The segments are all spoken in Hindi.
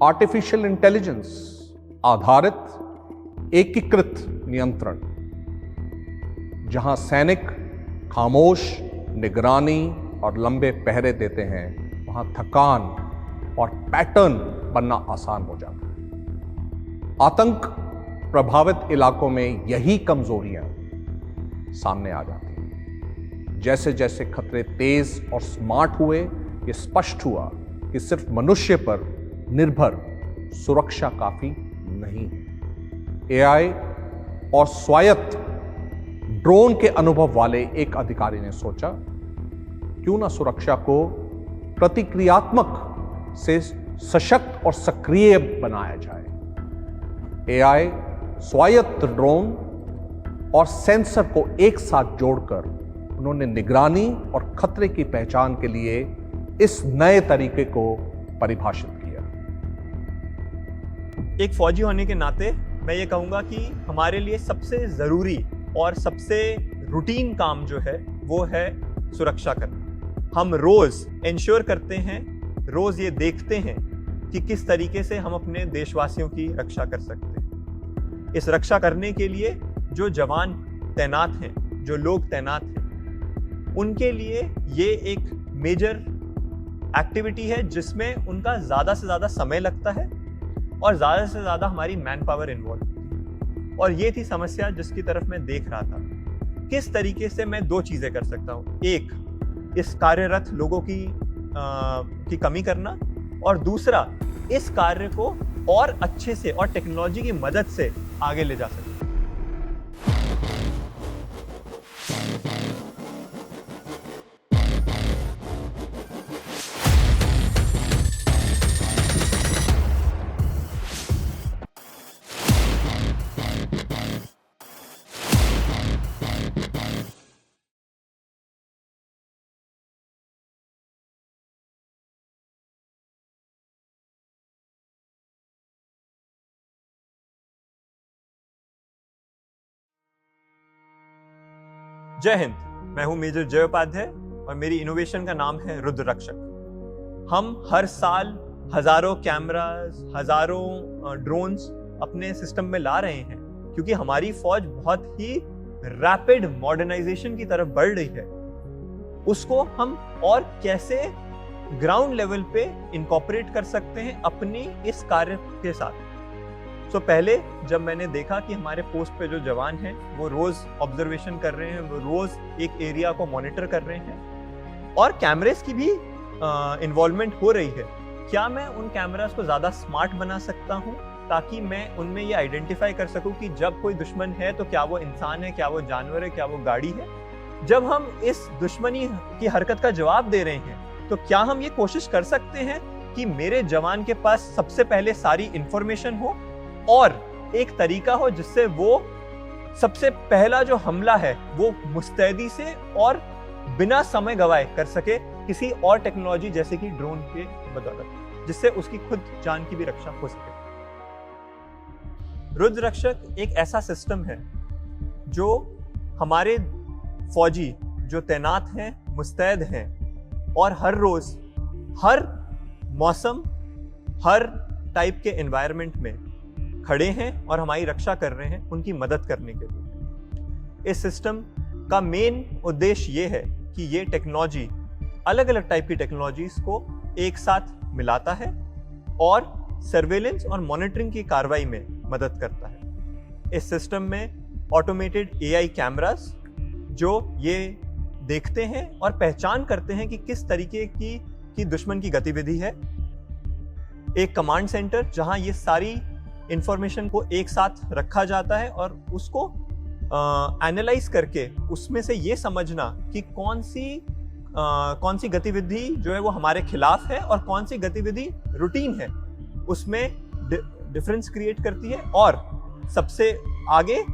आर्टिफिशियल इंटेलिजेंस आधारित एकीकृत नियंत्रण, जहां सैनिक खामोश निगरानी और लंबे पहरे देते हैं, वहां थकान और पैटर्न बनना आसान हो जाता है। आतंक प्रभावित इलाकों में यही कमजोरियां सामने आ जाती हैं। जैसे जैसे खतरे तेज और स्मार्ट हुए, ये स्पष्ट हुआ कि सिर्फ मनुष्य पर निर्भर सुरक्षा काफी नहीं। एआई और स्वायत्त ड्रोन के अनुभव वाले एक अधिकारी ने सोचा, क्यों ना सुरक्षा को प्रतिक्रियात्मक से सशक्त और सक्रिय बनाया जाए। एआई, स्वायत्त ड्रोन और सेंसर को एक साथ जोड़कर उन्होंने निगरानी और खतरे की पहचान के लिए इस नए तरीके को परिभाषित किया। एक फौजी होने के नाते मैं ये कहूँगा कि हमारे लिए सबसे ज़रूरी और सबसे रूटीन काम जो है वो है सुरक्षा करना। हम रोज़ इंश्योर करते हैं, रोज़ ये देखते हैं कि किस तरीके से हम अपने देशवासियों की रक्षा कर सकते हैं। इस रक्षा करने के लिए जो जवान तैनात हैं, जो लोग तैनात हैं, उनके लिए ये एक मेजर एक्टिविटी है जिसमें उनका ज़्यादा से ज़्यादा समय लगता है और ज़्यादा से ज़्यादा हमारी मैन पावर इन्वॉल्व होती है। और ये थी समस्या जिसकी तरफ मैं देख रहा था। किस तरीके से मैं दो चीज़ें कर सकता हूँ, एक इस कार्यरत लोगों की कमी करना, और दूसरा इस कार्य को और अच्छे से और टेक्नोलॉजी की मदद से आगे ले जा सकते। जय हिंद, मैं हूं मेजर जय उपाध्याय और मेरी इनोवेशन का नाम है रुद्र रक्षक। हम हर साल हजारों कैमरास, हजारों ड्रोन्स अपने सिस्टम में ला रहे हैं क्योंकि हमारी फौज बहुत ही रैपिड मॉडर्नाइजेशन की तरफ बढ़ रही है। उसको हम और कैसे ग्राउंड लेवल पे इनकॉर्पोरेट कर सकते हैं अपनी इस कार्य के साथ। पहले जब मैंने देखा कि हमारे पोस्ट पे जो जवान हैं वो रोज ऑब्जर्वेशन कर रहे हैं, वो रोज एक एरिया को मॉनिटर कर रहे हैं और कैमरेस की भी इन्वॉल्वमेंट हो रही है, क्या मैं उन कैमरास को ज्यादा स्मार्ट बना सकता हूं ताकि मैं उनमें ये आइडेंटिफाई कर सकूं कि जब कोई दुश्मन है तो क्या वो इंसान है, क्या वो जानवर है, क्या वो गाड़ी है। जब हम इस दुश्मनी की हरकत का जवाब दे रहे हैं तो क्या हम ये कोशिश कर सकते हैं कि मेरे जवान के पास सबसे पहले सारी इंफॉर्मेशन हो और एक तरीका हो जिससे वो सबसे पहला जो हमला है वो मुस्तैदी से और बिना समय गवाए कर सके किसी और टेक्नोलॉजी जैसे कि ड्रोन के बदौलत, जिससे उसकी खुद जान की भी रक्षा हो सके। रुद्र रक्षक एक ऐसा सिस्टम है जो हमारे फौजी जो तैनात हैं, मुस्तैद हैं और हर रोज, हर मौसम, हर टाइप के एनवायरनमेंट में खड़े हैं और हमारी रक्षा कर रहे हैं उनकी मदद करने के लिए। इस सिस्टम का मेन उद्देश्य ये है कि ये टेक्नोलॉजी, अलग अलग टाइप की टेक्नोलॉजीज को एक साथ मिलाता है और सर्वेलेंस और मॉनिटरिंग की कार्रवाई में मदद करता है। इस सिस्टम में ऑटोमेटेड एआई कैमरास जो ये देखते हैं और पहचान करते हैं कि किस तरीके की दुश्मन की गतिविधि है। एक कमांड सेंटर जहां ये सारी इंफॉर्मेशन को एक साथ रखा जाता है और उसको एनालाइज करके उसमें से ये समझना कि कौन सी गतिविधि जो है वो हमारे खिलाफ है और कौन सी गतिविधि रूटीन है, उसमें डिफरेंस क्रिएट करती है। और सबसे आगे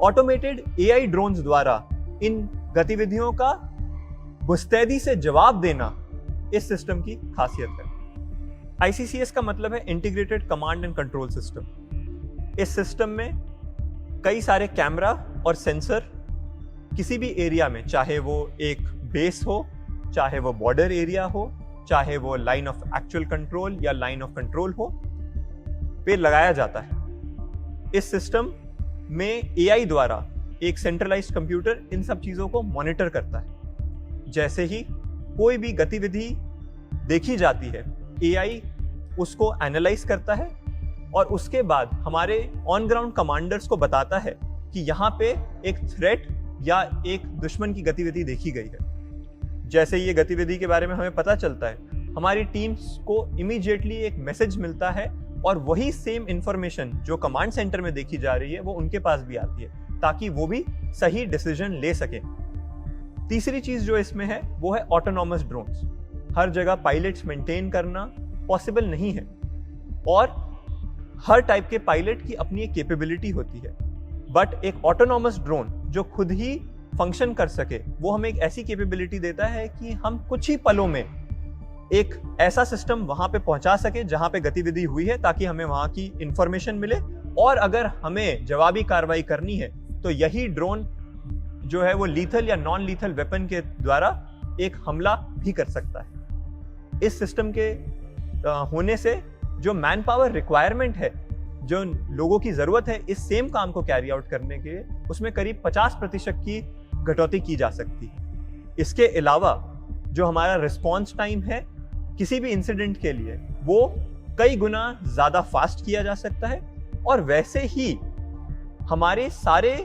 ऑटोमेटेड एआई ड्रोन्स द्वारा इन गतिविधियों का मुस्तैदी से जवाब देना इस सिस्टम की खासियत है। ICCS का मतलब है integrated command and control system. इस सिस्टम में कई सारे कैमरा और सेंसर किसी भी एरिया में, चाहे वो एक बेस हो, चाहे वो बॉर्डर एरिया हो, चाहे वो लाइन ऑफ एक्चुअल कंट्रोल या लाइन ऑफ कंट्रोल हो, पे लगाया जाता है। इस सिस्टम में एआई द्वारा एक सेंट्रलाइज्ड कंप्यूटर इन सब चीजों को मॉनिटर करता है। जैसे ही कोई भी गतिविधि देखी जाती है, एआई उसको एनालाइज करता है और उसके बाद हमारे ऑन ग्राउंड कमांडर्स को बताता है कि यहाँ पे एक थ्रेट या एक दुश्मन की गतिविधि देखी गई है। जैसे ये गतिविधि के बारे में हमें पता चलता है, हमारी टीम्स को इमीडिएटली एक मैसेज मिलता है और वही सेम इंफॉर्मेशन जो कमांड सेंटर में देखी जा रही है वो उनके पास भी आती है, ताकि वो भी सही डिसीजन ले सके। तीसरी चीज जो इसमें है वो है ऑटोनॉमस ड्रोन्स। हर जगह पायलट्स मेंटेन करना पॉसिबल नहीं है और हर टाइप के पायलट की अपनी एक कैपेबिलिटी होती है, बट एक ऑटोनॉमस ड्रोन जो खुद ही फंक्शन कर सके वो हमें एक ऐसी कैपेबिलिटी देता है कि हम कुछ ही पलों में एक ऐसा सिस्टम वहां पे पहुंचा सके जहां पे गतिविधि हुई है, ताकि हमें वहां की इंफॉर्मेशन मिले और अगर हमें जवाबी कार्रवाई करनी है तो यही ड्रोन जो है वो लीथल या नॉन लीथल वेपन के द्वारा एक हमला भी कर सकता है। इस सिस्टम के होने से जो मैन पावर रिक्वायरमेंट है, जो लोगों की जरूरत है इस सेम काम को कैरी आउट करने के, उसमें करीब 50% की कटौती की जा सकती है। इसके अलावा जो हमारा रिस्पॉन्स टाइम है किसी भी इंसिडेंट के लिए वो कई गुना ज्यादा फास्ट किया जा सकता है और वैसे ही हमारे सारे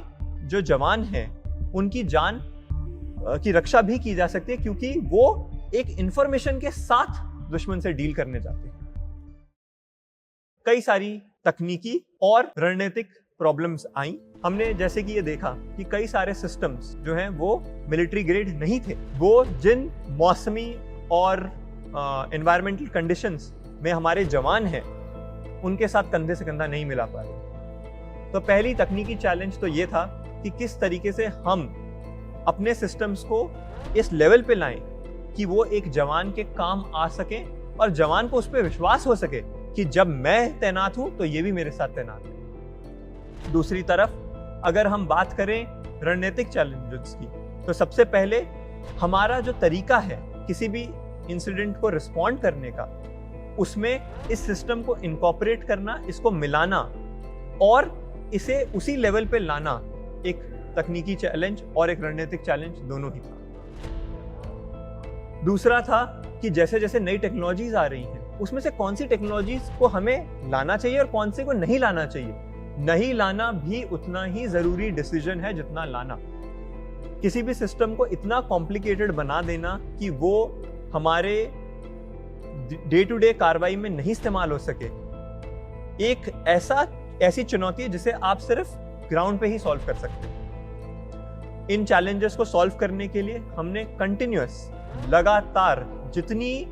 जो जवान हैं उनकी जान की रक्षा भी की जा सकती है, क्योंकि वो एक इंफॉर्मेशन के साथ दुश्मन से डील करने जाते हैं। कई सारी तकनीकी और रणनीतिक प्रॉब्लम्स आई। हमने जैसे कि ये देखा कि कई सारे सिस्टम्स जो हैं वो मिलिट्री ग्रेड नहीं थे। वो जिन मौसमी और एनवायरमेंटल कंडीशंस में हमारे जवान हैं उनके साथ कंधे से कंधा नहीं मिला पा रहे। तो पहली तकनीकी चैलेंज तो ये था कि किस तरीके से हम अपने सिस्टम्स को इस लेवल पे लाएं कि वो एक जवान के काम आ सके और जवान को उस पर विश्वास हो सके कि जब मैं तैनात हूं तो ये भी मेरे साथ तैनात है। दूसरी तरफ अगर हम बात करें रणनीतिक चैलेंजेस की, तो सबसे पहले हमारा जो तरीका है किसी भी इंसिडेंट को रिस्पॉन्ड करने का, उसमें इस सिस्टम को इनकॉर्पोरेट करना, इसको मिलाना और इसे उसी लेवल पे लाना एक तकनीकी चैलेंज और एक रणनीतिक चैलेंज दोनों ही था। दूसरा था कि जैसे जैसे नई टेक्नोलॉजीज आ रही हैं उसमें से कौन सी टेक्नोलॉजीज को हमें लाना चाहिए और कौन से को नहीं लाना चाहिए। नहीं लाना भी उतना ही जरूरी डिसीजन है जितना लाना। किसी भी सिस्टम को इतना कॉम्प्लिकेटेड बना देना कि वो हमारे डे टू डे कार्रवाई में नहीं इस्तेमाल हो सके, एक ऐसी चुनौती है जिसे आप सिर्फ ग्राउंड पे ही सॉल्व कर सकते हैं। इन चैलेंजेस को सॉल्व करने के लिए हमने कंटिन्यूअस लगातार जितनी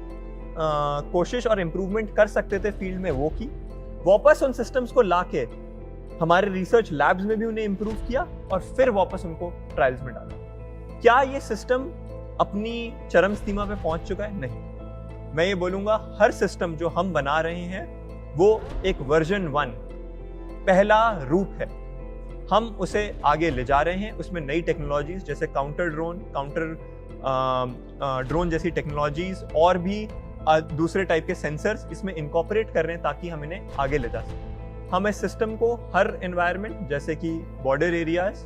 कोशिश और इम्प्रूवमेंट कर सकते थे फील्ड में वो की। वापस उन सिस्टम्स को लाके हमारे रिसर्च लैब्स में भी उन्हें इम्प्रूव किया और फिर वापस उनको ट्रायल्स में डाला। क्या ये सिस्टम अपनी चरम सीमा पे पहुंच चुका है? नहीं। मैं ये बोलूंगा हर सिस्टम जो हम बना रहे हैं वो एक वर्जन 1 पहला रूप है। हम उसे आगे ले जा रहे हैं, उसमें नई टेक्नोलॉजीज जैसे काउंटर ड्रोन जैसी टेक्नोलॉजीज और भी दूसरे टाइप के सेंसर्स इसमें इनकॉर्पोरेट कर रहे हैं ताकि हम इन्हें आगे ले जा सकें। हम इस सिस्टम को हर एनवायरनमेंट जैसे कि बॉर्डर एरियाज,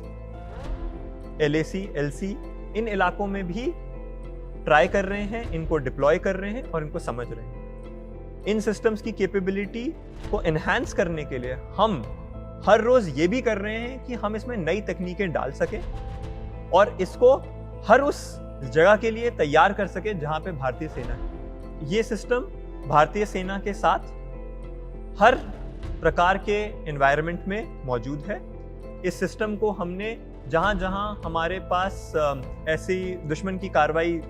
LAC, LC इन इलाकों में भी ट्राई कर रहे हैं, इनको डिप्लॉय कर रहे हैं और इनको समझ रहे हैं। इन सिस्टम्स की कैपेबिलिटी को एनहांस करने के लिए हम हर रोज ये भी कर रहे हैं कि हम इसमें नई तकनीकें डाल सकें और इसको हर उस जगह के लिए तैयार कर सके जहां पे भारतीय सेना है। ये सिस्टम भारतीय सेना के साथ हर प्रकार के एनवायरनमेंट में मौजूद है। इस सिस्टम को हमने जहां जहां हमारे पास ऐसी दुश्मन की कार्रवाई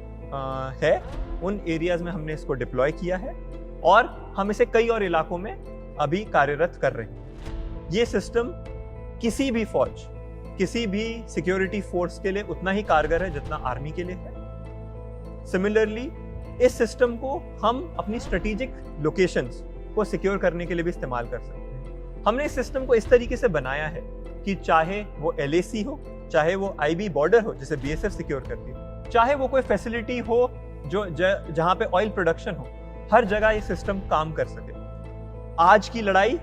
है उन एरियाज में हमने इसको डिप्लॉय किया है और हम इसे कई और इलाकों में अभी कार्यरत कर रहे हैं। ये सिस्टम किसी भी फौज, किसी भी सिक्योरिटी फोर्स के लिए उतना ही कारगर है जितना आर्मी के लिए है। सिमिलरली इस सिस्टम को हम अपनी स्ट्रेटेजिक लोकेशंस को सिक्योर करने के लिए भी इस्तेमाल कर सकते हैं। हमने इस सिस्टम को इस तरीके से बनाया है कि चाहे वो LAC हो, चाहे वो IB बॉर्डर हो जिसे BSF सिक्योर करती है, चाहे वो कोई फैसिलिटी हो जो जहां पे ऑयल प्रोडक्शन हो, हर जगह ये सिस्टम काम कर सके। आज की लड़ाई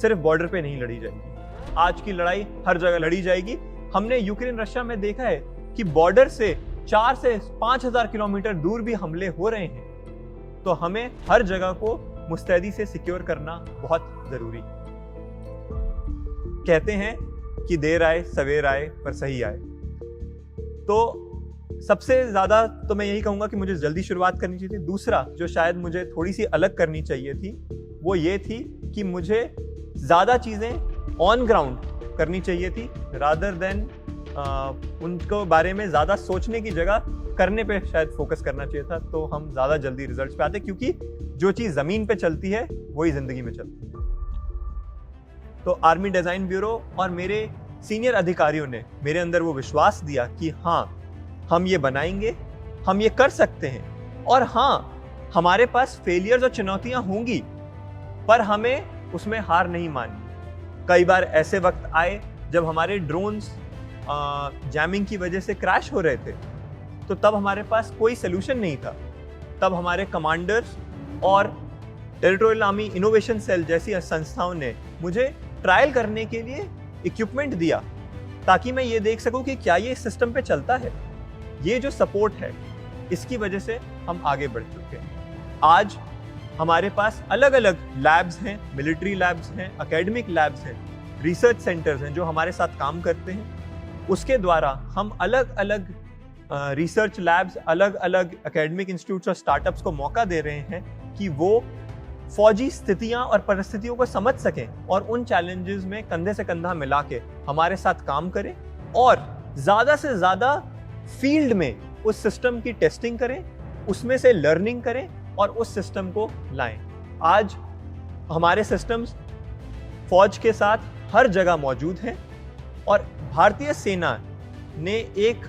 सिर्फ बॉर्डर पे नहीं लड़ी जाएगी, आज की लड़ाई हर जगह लड़ी जाएगी। हमने यूक्रेन रशिया में देखा है कि बॉर्डर से 4 से 5,000 किलोमीटर दूर भी हमले हो रहे हैं, तो हमें हर जगह को मुस्तैदी से सिक्योर करना बहुत जरूरी। कहते हैं कि देर आए सवेर आए पर सही आए, तो सबसे ज्यादा तो मैं यही कहूंगा कि मुझे जल्दी शुरुआत करनी चाहिए थी। दूसरा जो शायद मुझे थोड़ी सी अलग करनी चाहिए थी वो ये थी कि मुझे ज्यादा चीजें ऑन ग्राउंड करनी चाहिए थी, रादर देन उनको बारे में ज्यादा सोचने की जगह करने पे शायद फोकस करना चाहिए था, तो हम ज्यादा जल्दी रिजल्ट्स पे आते, क्योंकि जो चीज जमीन पे चलती है वही जिंदगी में चलती है। तो आर्मी डिजाइन ब्यूरो और मेरे सीनियर अधिकारियों ने मेरे अंदर वो विश्वास दिया कि हाँ, हम ये बनाएंगे, हम ये कर सकते हैं, और हाँ, हमारे पास फेलियर्स और चुनौतियां होंगी, पर हमें उसमें हार नहीं माननी। कई बार ऐसे वक्त आए जब हमारे ड्रोन्स जैमिंग की वजह से क्रैश हो रहे थे, तो तब हमारे पास कोई सोल्यूशन नहीं था। तब हमारे कमांडर्स और टेरिटोरियल आर्मी इनोवेशन सेल जैसी संस्थाओं ने मुझे ट्रायल करने के लिए इक्विपमेंट दिया, ताकि मैं ये देख सकूं कि क्या ये सिस्टम पे चलता है। ये जो सपोर्ट है, इसकी वजह से हम आगे बढ़ चुके हैं। आज हमारे पास अलग अलग लैब्स हैं, मिलिट्री लैब्स हैं, एकेडमिक लैब्स हैं, रिसर्च सेंटर्स हैं जो हमारे साथ काम करते हैं। उसके द्वारा हम अलग अलग रिसर्च लैब्स, अलग अलग एकेडमिक इंस्टीट्यूट्स और स्टार्टअप्स को मौका दे रहे हैं कि वो फौजी स्थितियां और परिस्थितियों को समझ सकें और उन चैलेंजेस में कंधे से कंधा मिला के हमारे साथ काम करें, और ज्यादा से ज्यादा फील्ड में उस सिस्टम की टेस्टिंग करें, उसमें से लर्निंग करें और उस सिस्टम को लाएं। आज हमारे सिस्टम्स फौज के साथ हर जगह मौजूद हैं, और भारतीय सेना ने एक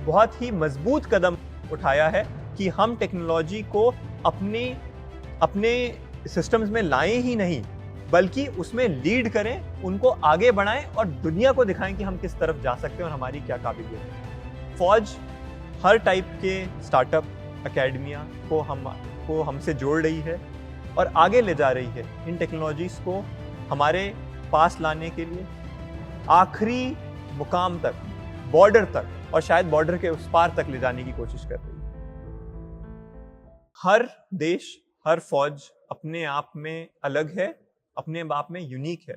बहुत ही मजबूत कदम उठाया है कि हम टेक्नोलॉजी को अपने सिस्टम्स में लाएं ही नहीं, बल्कि उसमें लीड करें, उनको आगे बढ़ाएं और दुनिया को दिखाएं कि हम किस तरफ जा सकते हैं और हमारी क्या काबिलियत है। फौज हर टाइप के स्टार्टअप, एकेडमिया को हमसे जोड़ रही है और आगे ले जा रही है। इन टेक्नोलॉजीज को हमारे पास लाने के लिए आखिरी मुकाम तक, बॉर्डर तक, और शायद बॉर्डर के उस पार तक ले जाने की कोशिश कर रही है। हर देश, हर फौज अपने आप में अलग है, अपने आप में यूनिक है।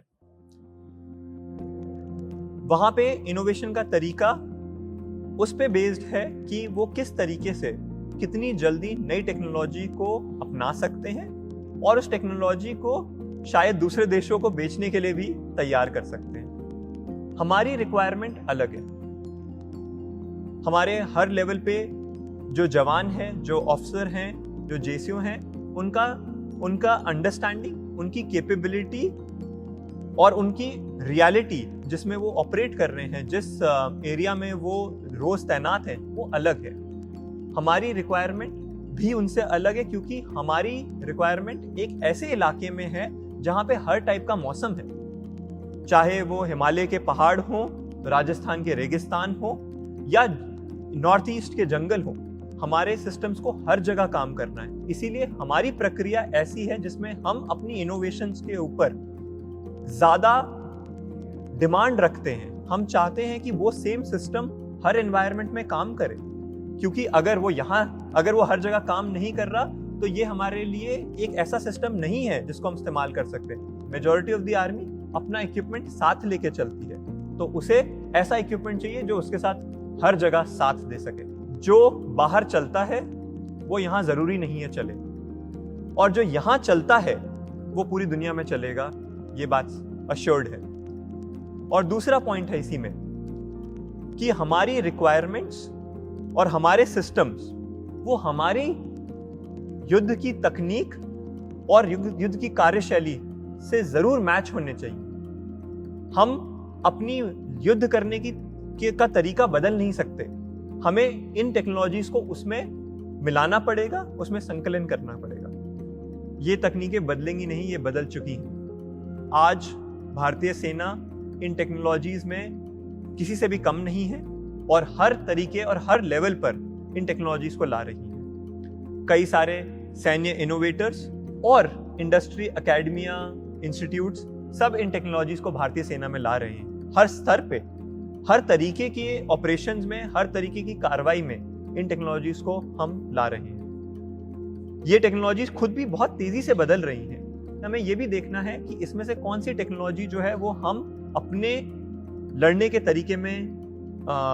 वहां पे इनोवेशन का तरीका उस पे बेस्ड है कि वो किस तरीके से कितनी जल्दी नई टेक्नोलॉजी को अपना सकते हैं और उस टेक्नोलॉजी को शायद दूसरे देशों को बेचने के लिए भी तैयार कर सकते हैं। हमारी रिक्वायरमेंट अलग है। हमारे हर लेवल पे जो जवान हैं, जो ऑफिसर हैं, जो जेसीओ हैं, उनका अंडरस्टैंडिंग, उनकी कैपेबिलिटी और उनकी रियलिटी जिसमें वो ऑपरेट कर रहे हैं, जिस एरिया में वो रोज तैनात हैं, वो अलग है। हमारी रिक्वायरमेंट भी उनसे अलग है, क्योंकि हमारी रिक्वायरमेंट एक ऐसे इलाके में है जहां पे हर टाइप का मौसम है, चाहे वो हिमालय के पहाड़ हो, राजस्थान के रेगिस्तान हो या नॉर्थ ईस्ट के जंगल हो। हमारे सिस्टम्स को हर जगह काम करना है, इसीलिए हमारी प्रक्रिया ऐसी है जिसमें हम अपनी इनोवेशंस के ऊपर ज्यादा डिमांड रखते हैं। हम चाहते हैं कि वो सेम सिस्टम हर एनवायरनमेंट में काम करे, क्योंकि अगर वो हर जगह काम नहीं कर रहा तो ये हमारे लिए एक ऐसा सिस्टम नहीं है जिसको हम इस्तेमाल कर सकते हैं। मेजॉरिटी ऑफ द आर्मी अपना इक्विपमेंट साथ लेके चलती है, तो उसे ऐसा इक्विपमेंट चाहिए जो उसके साथ हर जगह साथ दे सके। जो बाहर चलता है वो यहाँ जरूरी नहीं है चले, और जो यहाँ चलता है वो पूरी दुनिया में चलेगा, ये बात अश्योर्ड है। और दूसरा पॉइंट है इसी में कि हमारी रिक्वायरमेंट्स और हमारे सिस्टम्स वो हमारी युद्ध की तकनीक और युद्ध की कार्यशैली से जरूर मैच होने चाहिए। हम अपनी युद्ध करने का तरीका बदल नहीं सकते, हमें इन टेक्नोलॉजीज को उसमें मिलाना पड़ेगा, उसमें संकलन करना पड़ेगा। ये तकनीकें बदलेंगी नहीं, ये बदल चुकी हैं। आज भारतीय सेना इन टेक्नोलॉजीज में किसी से भी कम नहीं है और हर तरीके और हर लेवल पर इन टेक्नोलॉजीज को ला रही है। कई सारे सैन्य इनोवेटर्स और इंडस्ट्री, एकेडमिया, इंस्टीट्यूट्स सब इन टेक्नोलॉजीज को भारतीय सेना में ला रहे हैं। हर स्तर पे, हर तरीके के ऑपरेशंस में, हर तरीके की कार्रवाई में इन टेक्नोलॉजीज को हम ला रहे हैं। ये टेक्नोलॉजीज खुद भी बहुत तेजी से बदल रही हैं। हमें ये भी देखना है कि इसमें से कौन सी टेक्नोलॉजी जो है वो हम अपने लड़ने के तरीके में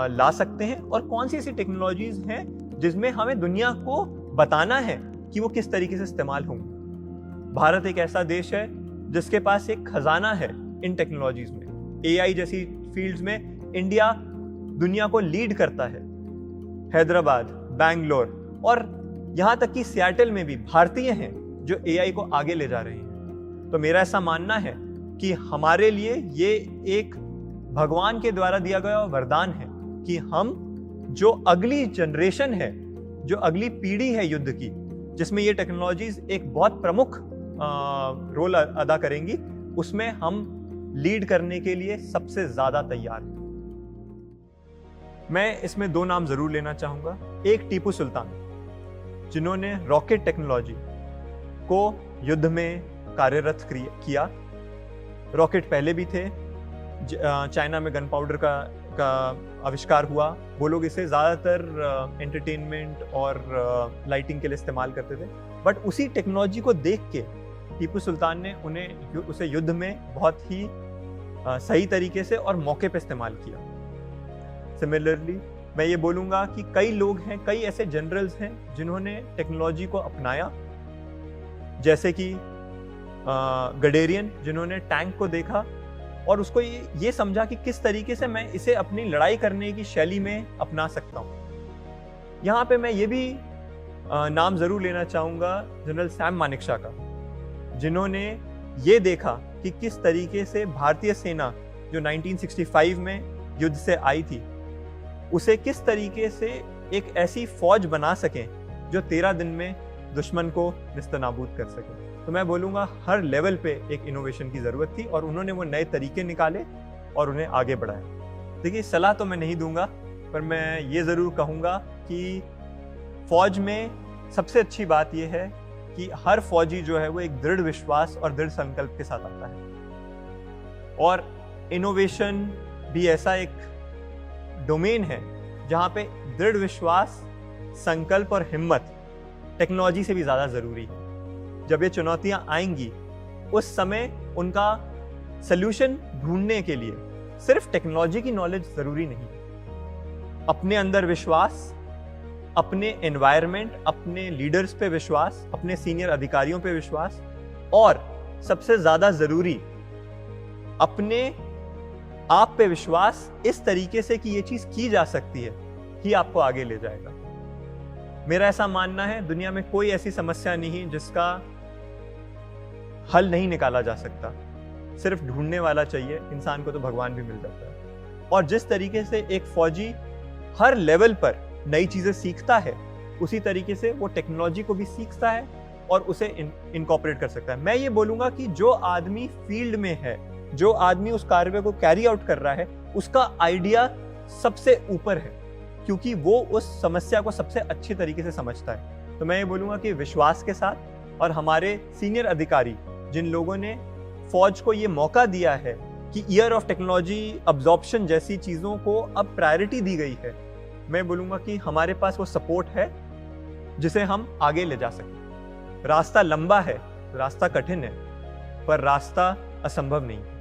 ला सकते हैं, और कौन सी ऐसी टेक्नोलॉजीज हैं जिसमें हमें दुनिया को बताना है कि वो किस तरीके से इस्तेमाल होंगी। भारत एक ऐसा देश है जिसके पास एक खजाना है इन टेक्नोलॉजीज में। एआई जैसी फील्ड्स में इंडिया दुनिया को लीड करता है। हैदराबाद, बैंगलोर और यहाँ तक कि सियाटल में भी भारतीय हैं जो एआई को आगे ले जा रहे हैं। तो मेरा ऐसा मानना है कि हमारे लिए ये एक भगवान के द्वारा दिया गया वरदान है कि हम जो अगली जनरेशन है, जो अगली पीढ़ी है युद्ध की, जिसमें ये टेक्नोलॉजीज एक बहुत प्रमुख रोल अदा करेंगी, उसमें हम लीड करने के लिए सबसे ज्यादा तैयार हैं। मैं इसमें दो नाम जरूर लेना चाहूंगा। एक टीपू सुल्तान, जिन्होंने रॉकेट टेक्नोलॉजी को युद्ध में कार्यरत किया। रॉकेट पहले भी थे, चाइना में गन पाउडर का आविष्कार हुआ। वो लोग इसे ज़्यादातर एंटरटेनमेंट और लाइटिंग के लिए इस्तेमाल करते थे, बट उसी टेक्नोलॉजी को देख के टीपू सुल्तान ने उसे युद्ध में बहुत ही सही तरीके से और मौके पे इस्तेमाल किया। सिमिलरली मैं ये बोलूँगा कि कई लोग हैं, कई ऐसे जनरल्स हैं जिन्होंने टेक्नोलॉजी को अपनाया, जैसे कि गडेरियन, जिन्होंने टैंक को देखा और उसको ये समझा कि किस तरीके से मैं इसे अपनी लड़ाई करने की शैली में अपना सकता हूँ। यहाँ पे मैं ये भी नाम ज़रूर लेना चाहूँगा जनरल सैम मानेकशॉ का, जिन्होंने ये देखा कि किस तरीके से भारतीय सेना जो 1965 में युद्ध से आई थी, उसे किस तरीके से एक ऐसी फौज बना सकें जो 13 दिन में दुश्मन को निस्तनाबूद कर सके। तो मैं बोलूँगा हर लेवल पे एक इनोवेशन की ज़रूरत थी और उन्होंने वो नए तरीके निकाले और उन्हें आगे बढ़ाया। देखिए, सलाह तो मैं नहीं दूंगा, पर मैं ये ज़रूर कहूँगा कि फौज में सबसे अच्छी बात यह है कि हर फौजी जो है वो एक दृढ़ विश्वास और दृढ़ संकल्प के साथ आता है। और इनोवेशन भी ऐसा एक डोमेन है जहाँ पे दृढ़ विश्वास, संकल्प और हिम्मत टेक्नोलॉजी से भी ज़्यादा ज़रूरी है। जब ये चुनौतियां आएंगी, उस समय उनका सल्यूशन ढूंढने के लिए सिर्फ टेक्नोलॉजी की नॉलेज जरूरी नहीं। अपने अंदर विश्वास, अपने एनवायरनमेंट, अपने लीडर्स पे विश्वास, अपने सीनियर अधिकारियों पे विश्वास, और सबसे ज्यादा जरूरी अपने आप पे विश्वास इस तरीके से कि ये चीज की जा सकती है, ही आपको आगे ले जाएगा। मेरा ऐसा मानना है, दुनिया में कोई ऐसी समस्या नहीं जिसका हल नहीं निकाला जा सकता, सिर्फ ढूंढने वाला चाहिए। इंसान को तो भगवान भी मिल जाता है। और जिस तरीके से एक फौजी हर लेवल पर नई चीजें सीखता है, उसी तरीके से वो टेक्नोलॉजी को भी सीखता है और उसे इनकॉर्पोरेट कर सकता है। मैं ये बोलूंगा कि जो आदमी फील्ड में है, जो आदमी उस कार्य को कैरी आउट कर रहा है, उसका आइडिया सबसे ऊपर है, क्योंकि वो उस समस्या को सबसे अच्छे तरीके से समझता है। तो मैं ये बोलूंगा कि विश्वास के साथ, और हमारे सीनियर अधिकारी जिन लोगों ने फौज को ये मौका दिया है कि ईयर ऑफ टेक्नोलॉजी अब्जॉर्प्शन जैसी चीज़ों को अब प्रायोरिटी दी गई है, मैं बोलूँगा कि हमारे पास वो सपोर्ट है जिसे हम आगे ले जा सकें। रास्ता लंबा है, रास्ता कठिन है, पर रास्ता असंभव नहीं।